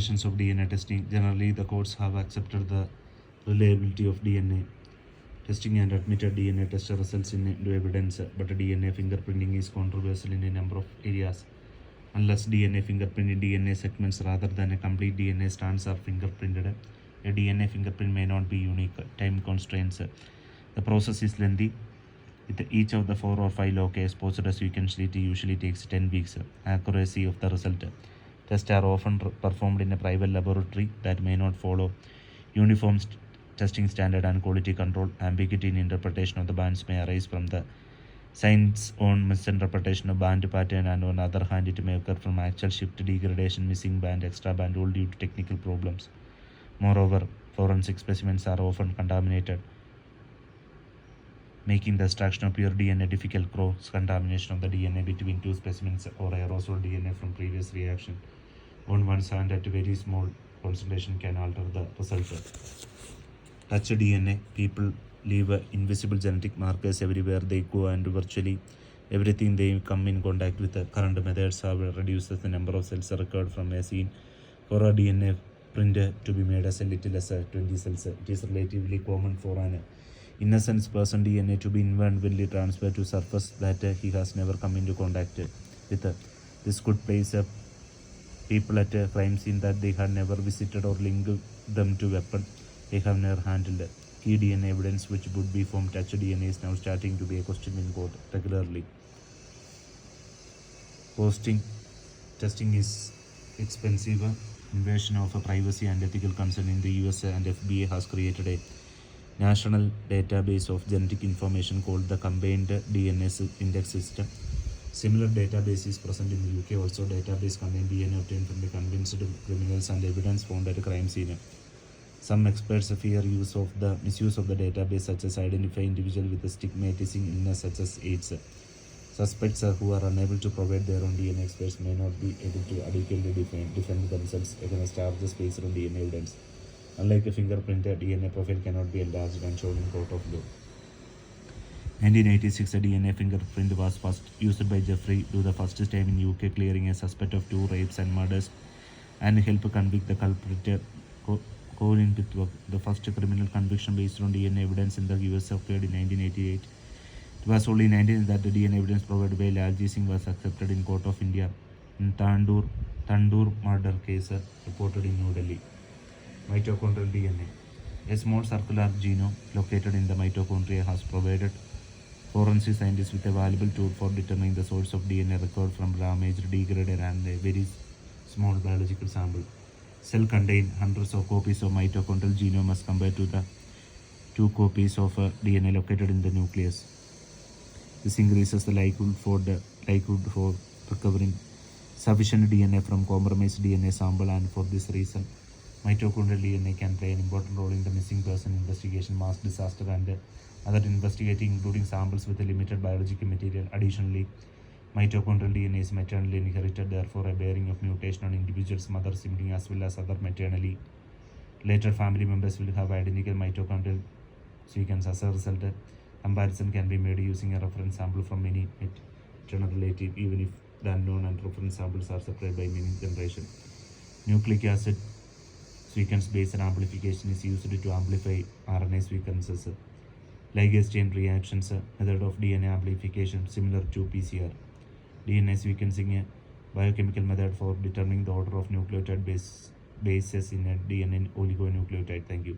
Of DNA testing. Generally, the courts have accepted the reliability of DNA testing and admitted DNA test results into evidence, but DNA fingerprinting is controversial in a number of areas. Unless DNA fingerprinted DNA segments rather than a complete DNA strands are fingerprinted, a DNA fingerprint may not be unique. Time constraints. The process is lengthy. With each of the 4 or 5 loci exposed sequentially, it usually takes 10 weeks. Accuracy of the result. Tests are often performed in a private laboratory that may not follow uniform testing standard and quality control. Ambiguity in interpretation of the bands may arise from the science's own misinterpretation of band pattern, and on the other hand, it may occur from actual shift, degradation, missing band, extra band, all due to technical problems. Moreover, forensic specimens are often contaminated, making the extraction of pure DNA difficult. Cross-contamination of the DNA between two specimens or aerosol DNA from previous reaction on one hand at a very small concentration can alter the result. Touch DNA. People leave invisible genetic markers everywhere they go, and virtually everything they come in contact with. Current methods have reduced the number of cells required from a scene for a DNA print to be made as a little as 20 cells. It is relatively common for an innocent person DNA to be inadvertently transferred to surface that he has never come into contact with. This could place people at a crime scene that they had never visited or link them to weapon they have never handled. Key DNA evidence which would be from touch DNA is now starting to be a question in court regularly. Testing is expensive. Invasion of privacy and ethical concern in the US and FBI has created a national database of genetic information called the Combined DNA Index System. Similar database is present in the UK. Also, database contain DNA obtained from the convinced criminals and evidence found at a crime scene. Some experts fear misuse of the database, such as identify individuals with a stigmatizing illness such as AIDS. Suspects who are unable to provide their own DNA experts may not be able to adequately defend themselves against charges based on DNA evidence. Unlike a fingerprint, a DNA profile cannot be enlarged and shown in court of law. 1986, a DNA fingerprint was first used by Jeffrey Do the first time in UK, clearing a suspect of 2 rapes and murders and help convict the culprit. Colin Pitwalk, the first criminal conviction based on DNA evidence in the US occurred in 1988. It was only in 19 that the DNA evidence provided by Laljit Singh was accepted in Court of India in Tandoor murder case reported in New Delhi. Mitochondrial DNA. A small circular genome located in the mitochondria has provided forensic scientists with a valuable tool for determining the source of DNA required from damaged, degraded, and a very small biological sample. Cell contain hundreds of copies of mitochondrial genome as compared to the 2 copies of DNA located in the nucleus. This increases the likelihood for recovering sufficient DNA from compromised DNA sample, and for this reason, mitochondrial DNA can play an important role in the missing person investigation, mass disaster, and other investigating, including samples with a limited biological material. Additionally, mitochondrial DNA is maternally inherited, therefore a bearing of mutation on individual's mother sibling as well as other maternally related family members will have identical mitochondrial sequence. As a result, comparison can be made using a reference sample from any maternal relative, even if the unknown and reference samples are separated by many generations. Nucleic acid sequence-based amplification is used to amplify RNA sequences. Ligase chain reactions, method of DNA amplification similar to PCR. DNA sequencing, a biochemical method for determining the order of nucleotide bases in a DNA oligonucleotide. Thank you.